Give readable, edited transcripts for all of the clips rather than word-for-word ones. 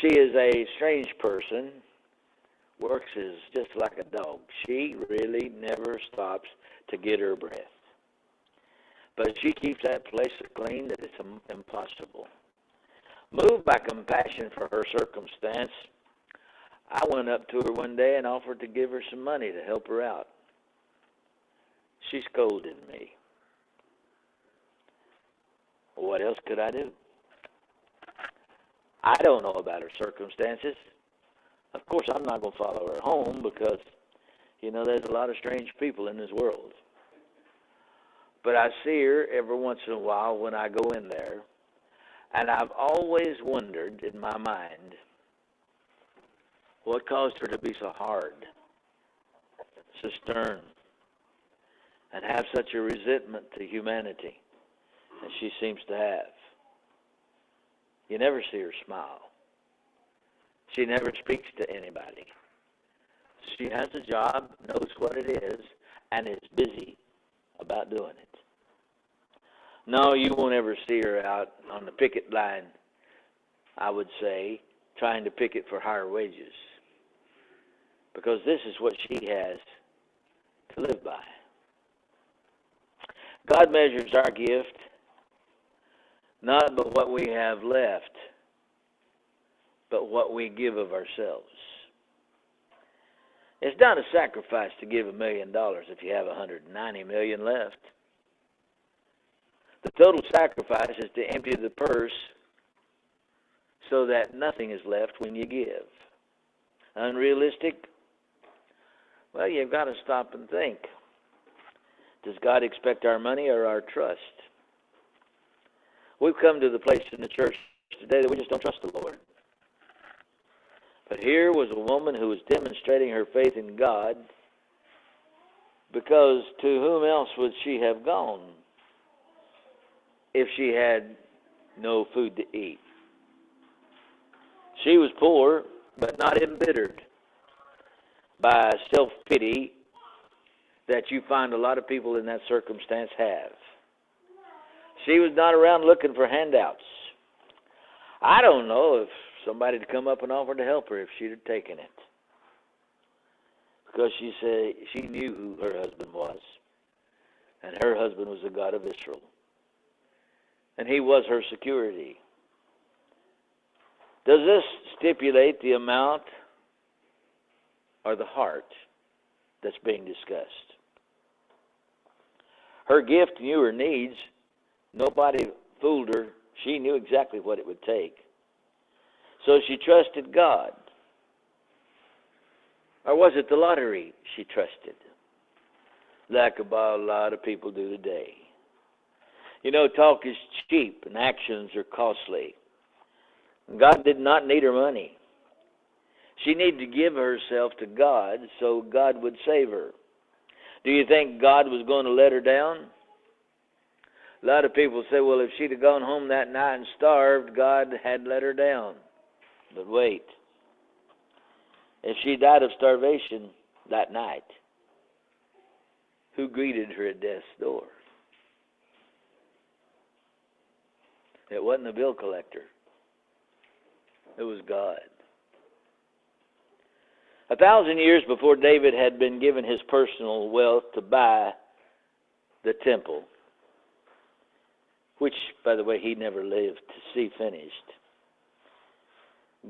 She is a strange person, works is just like a dog. She really never stops to get her breath. But she keeps that place so clean that it's impossible. Moved by compassion for her circumstance, I went up to her one day and offered to give her some money to help her out. She scolded me. What else could I do? I don't know about her circumstances. Of course, I'm not going to follow her home because, there's a lot of strange people in this world. But I see her every once in a while when I go in there, and I've always wondered in my mind what caused her to be so hard, so stern, and have such a resentment to humanity as she seems to have. You never see her smile. She never speaks to anybody. She has a job, knows what it is, and is busy about doing it. No, you won't ever see her out on the picket line, I would say, trying to picket for higher wages. Because this is what she has to live by. God measures our gift not by what we have left, but what we give of ourselves. It's not a sacrifice to give $1 million if you have $190 million left. The total sacrifice is to empty the purse so that nothing is left when you give. Unrealistic? Well, you've got to stop and think. Does God expect our money or our trust? We've come to the place in the church today that we just don't trust the Lord. But here was a woman who was demonstrating her faith in God, because to whom else would she have gone if she had no food to eat? She was poor, but not embittered by self-pity that you find a lot of people in that circumstance have. She was not around looking for handouts. I don't know if somebody had come up and offered to help her if she'd have taken it. Because she said she knew who her husband was. And her husband was the God of Israel. And he was her security. Does this stipulate the amount or the heart that's being discussed? Her gift knew her needs. Nobody fooled her. She knew exactly what it would take. So she trusted God. Or was it the lottery she trusted? Like about a lot of people do today. Talk is cheap and actions are costly. God did not need her money. She needed to give herself to God so God would save her. Do you think God was going to let her down? A lot of people say, well, if she'd have gone home that night and starved, God had let her down. But wait. If she died of starvation that night, who greeted her at death's door? It wasn't the bill collector. It was God. 1,000 years before David had been given his personal wealth to buy the temple, which, by the way, he never lived to see finished,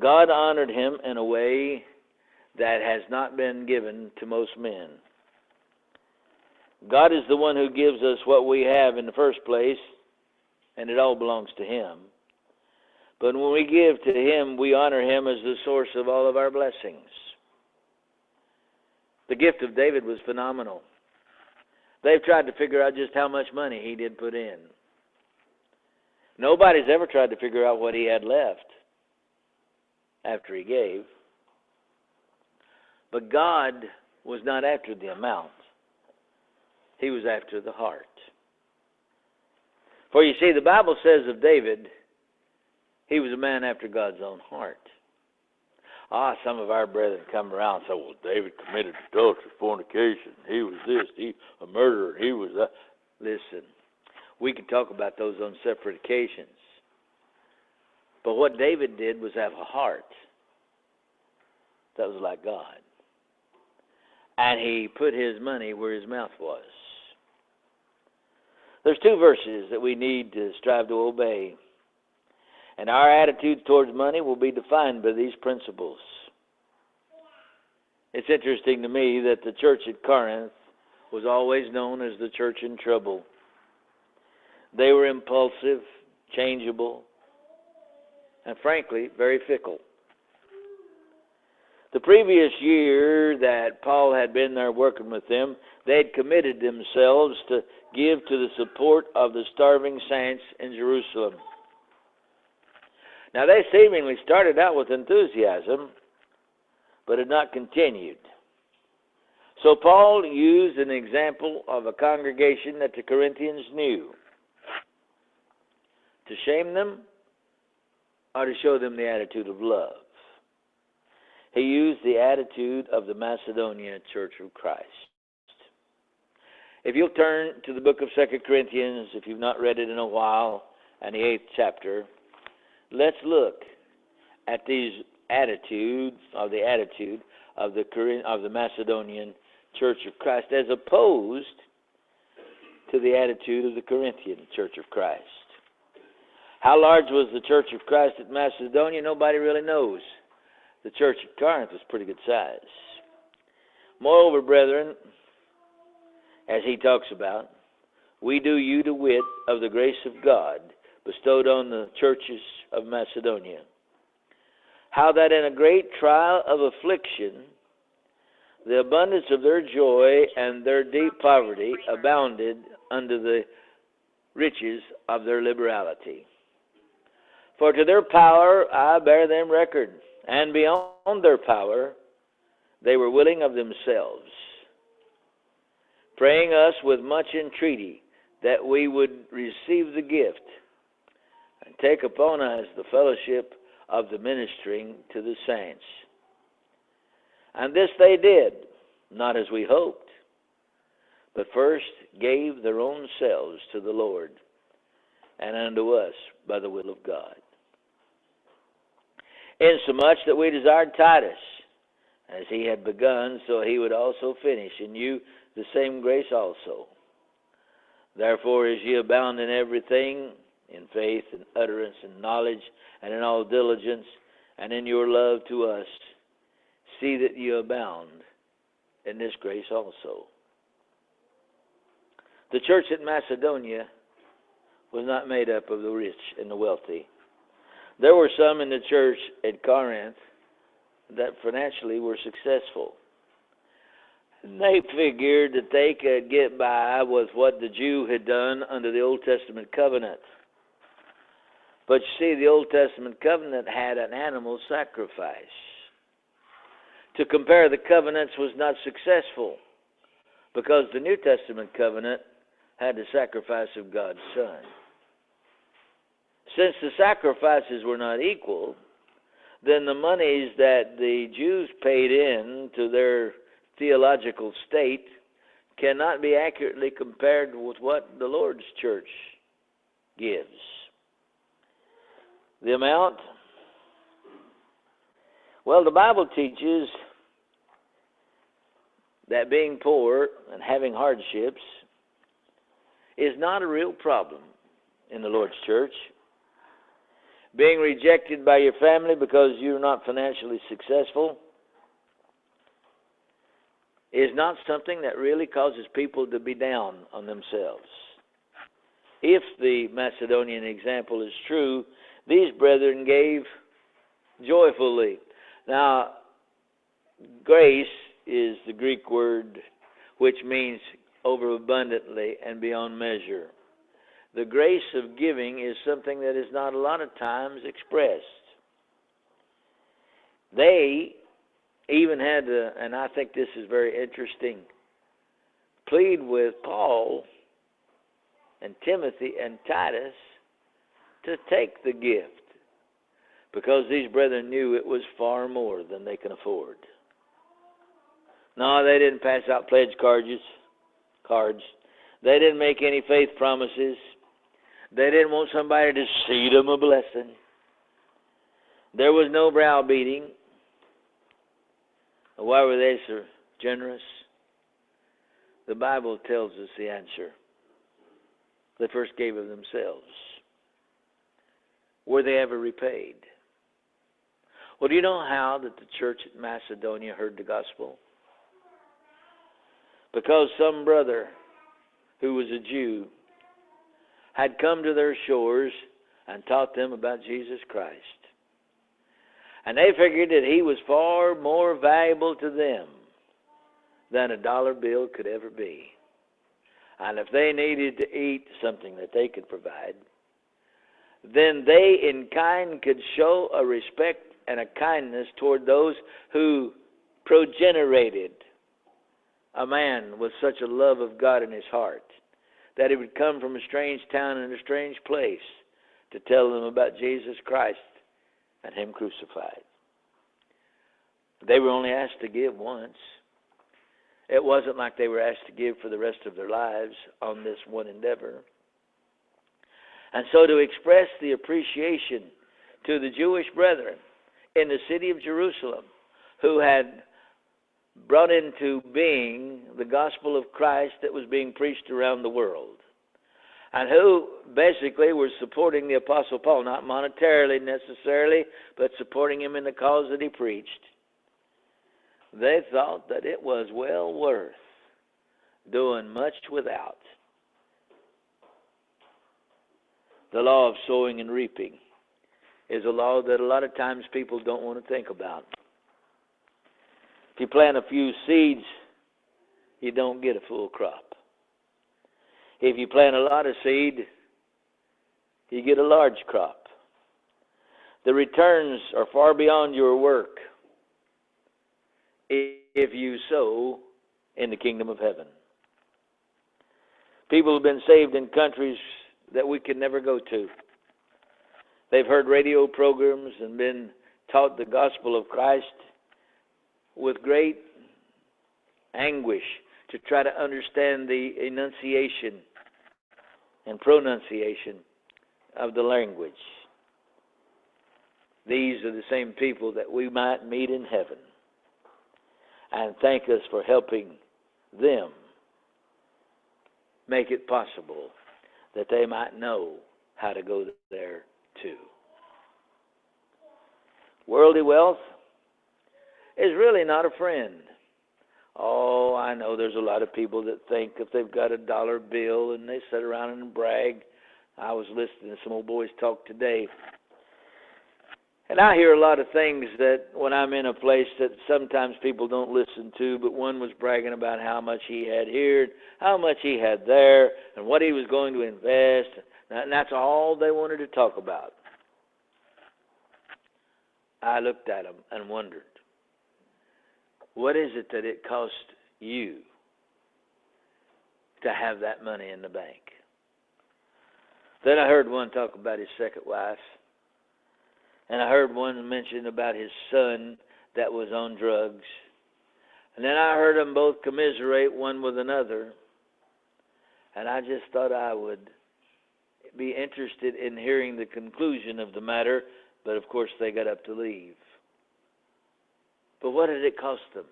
God honored him in a way that has not been given to most men. God is the one who gives us what we have in the first place, and it all belongs to him. But when we give to him, we honor him as the source of all of our blessings. The gift of David was phenomenal. They've tried to figure out just how much money he did put in. Nobody's ever tried to figure out what he had left after he gave. But God was not after the amount. He was after the heart. For you see, the Bible says of David, he was a man after God's own heart. Some of our brethren come around and say, well, David committed adultery, fornication. He was this, he a murderer, he was that. Listen, we can talk about those on separate occasions. But what David did was have a heart that was like God. And he put his money where his mouth was. There's two verses that we need to strive to obey. And our attitude towards money will be defined by these principles. It's interesting to me that the church at Corinth was always known as the church in trouble. They were impulsive, changeable, and frankly, very fickle. The previous year that Paul had been there working with them, they had committed themselves to give to the support of the starving saints in Jerusalem. Now, they seemingly started out with enthusiasm, but had not continued. So Paul used an example of a congregation that the Corinthians knew to shame them or to show them the attitude of love. He used the attitude of the Macedonian Church of Christ. If you'll turn to the book of 2 Corinthians, if you've not read it in a while, and the 8th chapter, let's look at these attitudes, or the attitude of the Macedonian Church of Christ, as opposed to the attitude of the Corinthian Church of Christ. How large was the Church of Christ at Macedonia? Nobody really knows. The church at Corinth was pretty good size. Moreover, brethren, as he talks about, we do you to wit of the grace of God bestowed on the churches of Macedonia, how that in a great trial of affliction, the abundance of their joy and their deep poverty abounded under the riches of their liberality. For to their power I bear them record, and beyond their power they were willing of themselves, praying us with much entreaty that we would receive the gift and take upon us the fellowship of the ministering to the saints. And this they did, not as we hoped, but first gave their own selves to the Lord and unto us by the will of God. Insomuch that we desired Titus, as he had begun, so he would also finish in you the same grace also. Therefore, as ye abound in everything, in faith and utterance and knowledge, and in all diligence, and in your love to us, see that ye abound in this grace also. The church at Macedonia was not made up of the rich and the wealthy. There were some in the church at Corinth that financially were successful. They figured that they could get by with what the Jew had done under the Old Testament covenant. But you see, the Old Testament covenant had an animal sacrifice. To compare the covenants was not successful because the New Testament covenant had the sacrifice of God's Son. Since the sacrifices were not equal, then the monies that the Jews paid in to their theological state cannot be accurately compared with what the Lord's church gives. The amount? Well, the Bible teaches that being poor and having hardships is not a real problem in the Lord's church. Being rejected by your family because you're not financially successful is not something that really causes people to be down on themselves. If the Macedonian example is true, these brethren gave joyfully. Now, grace is the Greek word which means overabundantly and beyond measure. The grace of giving is something that is not a lot of times expressed. They even had to, and I think this is very interesting, plead with Paul and Timothy and Titus to take the gift because these brethren knew it was far more than they can afford. No, they didn't pass out pledge cards. They didn't make any faith promises. They didn't want somebody to seed them a blessing. There was no browbeating. Why were they so generous? The Bible tells us the answer. They first gave of themselves. Were they ever repaid? Well, do you know how that the church at Macedonia heard the gospel? Because some brother who was a Jew had come to their shores and taught them about Jesus Christ. And they figured that he was far more valuable to them than a dollar bill could ever be. And if they needed to eat something that they could provide, then they in kind could show a respect and a kindness toward those who progenerated a man with such a love of God in his heart that he would come from a strange town and a strange place to tell them about Jesus Christ and him crucified. They were only asked to give once. It wasn't like they were asked to give for the rest of their lives on this one endeavor. And so to express the appreciation to the Jewish brethren in the city of Jerusalem who had brought into being the gospel of Christ that was being preached around the world, and who basically were supporting the Apostle Paul, not monetarily necessarily, but supporting him in the cause that he preached, they thought that it was well worth doing much without. The law of sowing and reaping is a law that a lot of times people don't want to think about. If you plant a few seeds, you don't get a full crop. If you plant a lot of seed, you get a large crop. The returns are far beyond your work if you sow in the kingdom of heaven. People have been saved in countries that we could never go to. They've heard radio programs and been taught the gospel of Christ with great anguish to try to understand the enunciation and pronunciation of the language. These are the same people that we might meet in heaven and thank us for helping them make it possible that they might know how to go there too. Worldly wealth is really not a friend. Oh, I know there's a lot of people that think if they've got a dollar bill and they sit around and brag. I was listening to some old boys talk today. And I hear a lot of things that when I'm in a place that sometimes people don't listen to, but one was bragging about how much he had here, how much he had there, and what he was going to invest. And that's all they wanted to talk about. I looked at them and wondered, what is it that it cost you to have that money in the bank? Then I heard one talk about his second wife. And I heard one mention about his son that was on drugs. And then I heard them both commiserate one with another. And I just thought I would be interested in hearing the conclusion of the matter. But of course they got up to leave. But what did it cost them?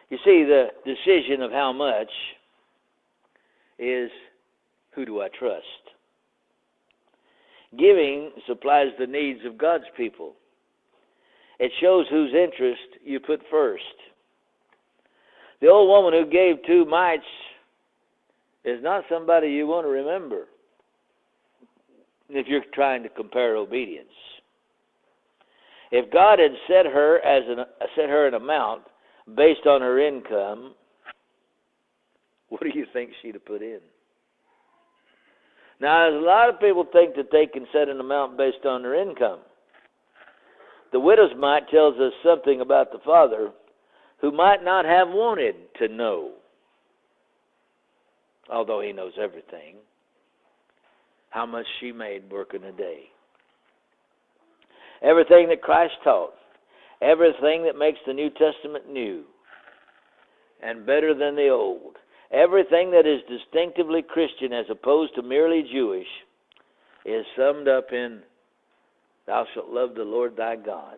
You see, the decision of how much is, who do I trust? Giving supplies the needs of God's people. It shows whose interest you put first. The old woman who gave 2 mites is not somebody you want to remember if you're trying to compare obedience. If God had set her an amount based on her income, what do you think she'd have put in? Now, a lot of people think that they can set an amount based on their income. The widow's mite tells us something about the father who might not have wanted to know, although he knows everything, how much she made working a day. Everything that Christ taught, everything that makes the New Testament new and better than the Old, everything that is distinctively Christian as opposed to merely Jewish is summed up in Thou shalt love the Lord thy God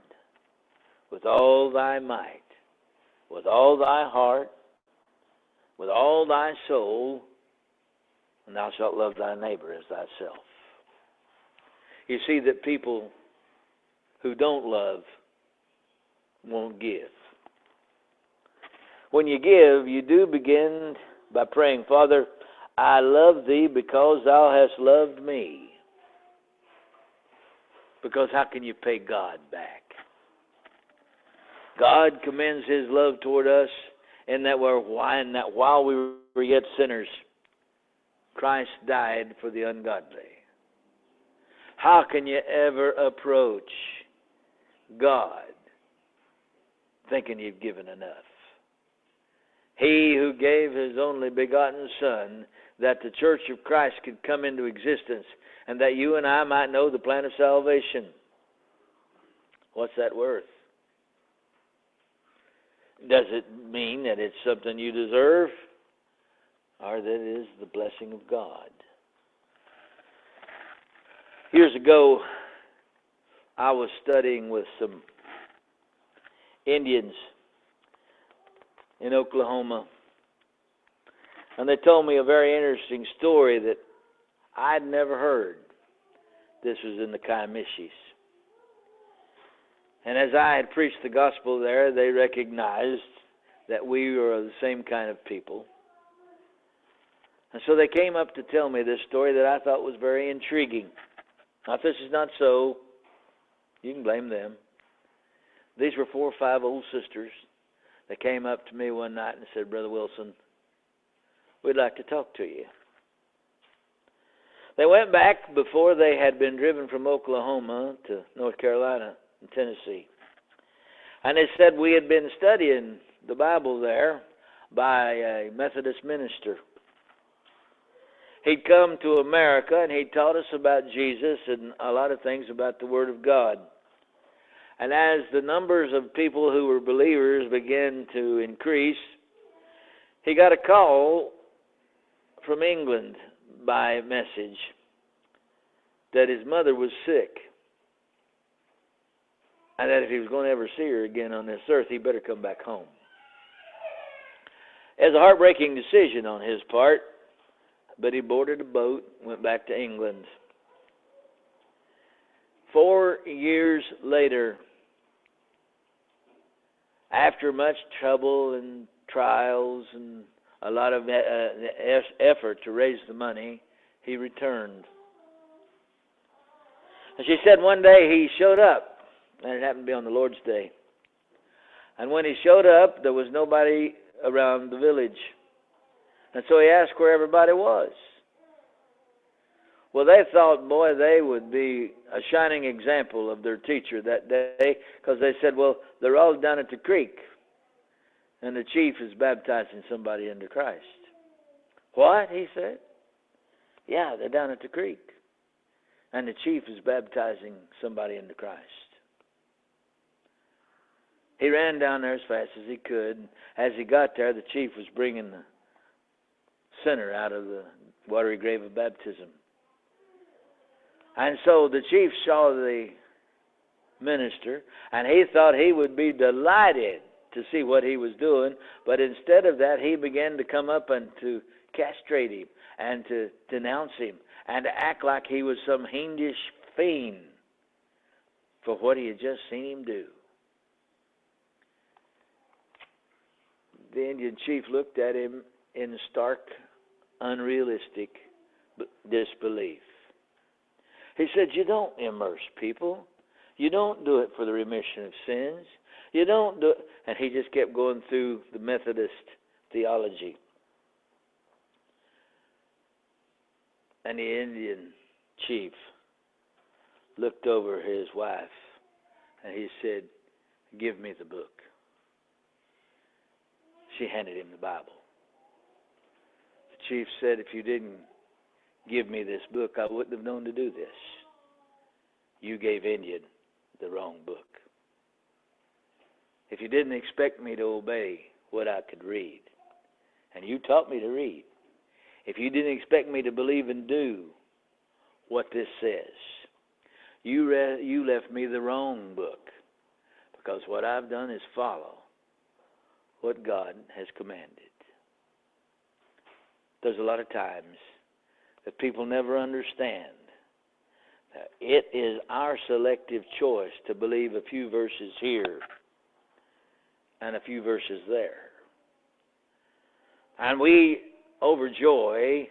with all thy might, with all thy heart, with all thy soul, and thou shalt love thy neighbor as thyself. You see that people who don't love won't give. When you give, you do begin by praying, Father, I love thee because thou hast loved me. Because how can you pay God back? God commends His love toward us in that while we were yet sinners, Christ died for the ungodly. How can you ever approach God thinking you've given enough? He who gave His only begotten Son that the church of Christ could come into existence and that you and I might know the plan of salvation. What's that worth? Does it mean that it's something you deserve, or that it is the blessing of God? Years ago, I was studying with some Indians in Oklahoma, and they told me a very interesting story that I'd never heard. This was in the Kiamishis. And as I had preached the gospel there, they recognized that we were the same kind of people. And so they came up to tell me this story that I thought was very intriguing. Now, if this is not so, you can blame them. These were 4 or 5 old sisters that came up to me one night and said, Brother Wilson, we'd like to talk to you. They went back before they had been driven from Oklahoma to North Carolina and Tennessee. And they said we had been studying the Bible there by a Methodist minister. He'd come to America and he'd taught us about Jesus and a lot of things about the Word of God. And as the numbers of people who were believers began to increase, he got a call from England by message that his mother was sick, and that if he was going to ever see her again on this earth, he better come back home. It was a heartbreaking decision on his part, but he boarded a boat, went back to England. 4 years later, after much trouble and trials and a lot of effort to raise the money, he returned. And she said one day he showed up, and it happened to be on the Lord's Day. And when he showed up, there was nobody around the village. And so he asked where everybody was. Well, they thought, boy, they would be a shining example of their teacher that day, because they said, well, they're all down at the creek, and the chief is baptizing somebody into Christ. What? He said. Yeah, they're down at the creek, and the chief is baptizing somebody into Christ. He ran down there as fast as he could. As he got there, the chief was bringing the sinner out of the watery grave of baptism. And so the chief saw the minister, and he thought he would be delighted to see what he was doing, but instead of that, he began to come up and to castrate him and to denounce him and to act like he was some fiendish fiend for what he had just seen him do. The Indian chief looked at him in stark, unrealistic disbelief. He said, you don't immerse people. You don't do it for the remission of sins. You don't do it. And he just kept going through the Methodist theology. And the Indian chief looked over his wife and he said, give me the book. She handed him the Bible. The chief said, if you didn't give me this book, I wouldn't have known to do this. You gave Indian the wrong book. If you didn't expect me to obey what I could read, and you taught me to read, if you didn't expect me to believe and do what this says, You left me the wrong book, because what I've done is follow what God has commanded. There's a lot of times that people never understand that it is our selective choice to believe a few verses here and a few verses there. And we overjoy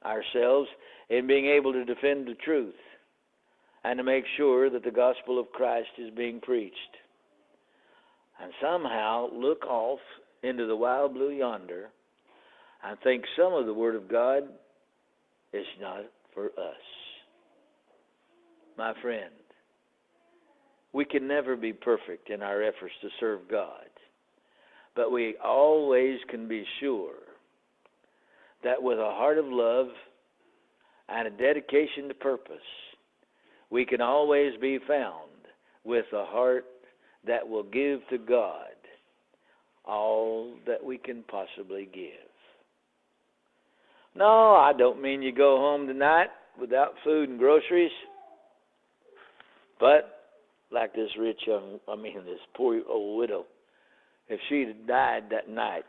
ourselves in being able to defend the truth and to make sure that the gospel of Christ is being preached. And somehow look off into the wild blue yonder and think some of the Word of God is not for us. My friend, we can never be perfect in our efforts to serve God, but we always can be sure that with a heart of love and a dedication to purpose, we can always be found with a heart that will give to God all that we can possibly give. No, I don't mean you go home tonight without food and groceries, but like this this poor old widow, if she'd have died that night,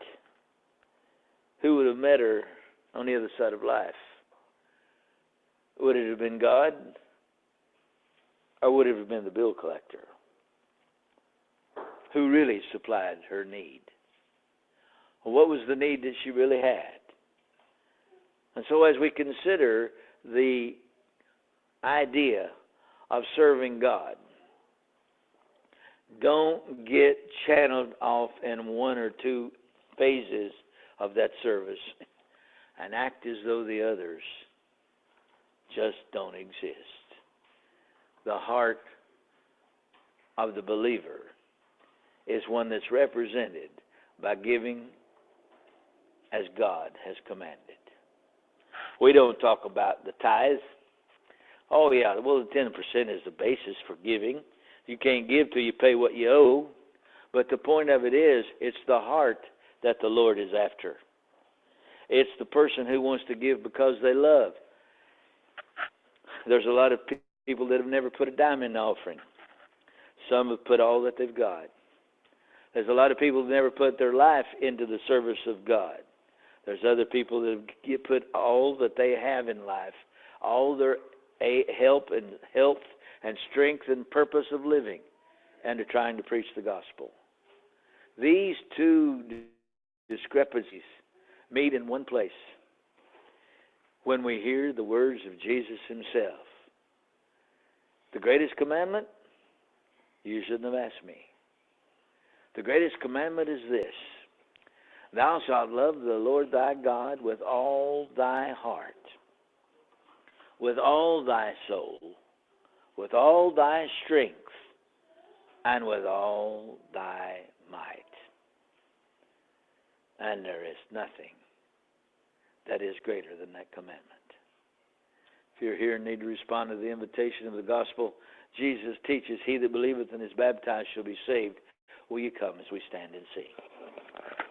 who would have met her on the other side of life? Would it have been God, or would it have been the bill collector who really supplied her need? What was the need that she really had? And so as we consider the idea of serving God, don't get channeled off in one or two phases of that service and act as though the others just don't exist. The heart of the believer is one that's represented by giving as God has commanded. We don't talk about the tithe. Oh, yeah, well, the 10% is the basis for giving. You can't give till you pay what you owe. But the point of it is, it's the heart that the Lord is after. It's the person who wants to give because they love. There's a lot of people that have never put a dime in the offering. Some have put all that they've got. There's a lot of people that never put their life into the service of God. There's other people that have put all that they have in life, all their help and health and strength and purpose of living, and to trying to preach the gospel. These two discrepancies meet in one place when we hear the words of Jesus himself. The greatest commandment, you shouldn't have asked me. The greatest commandment is this: thou shalt love the Lord thy God with all thy heart, with all thy soul, with all thy strength, and with all thy might. And there is nothing that is greater than that commandment. If you're here and need to respond to the invitation of the gospel, Jesus teaches, he that believeth and is baptized shall be saved. Will you come as we stand and sing?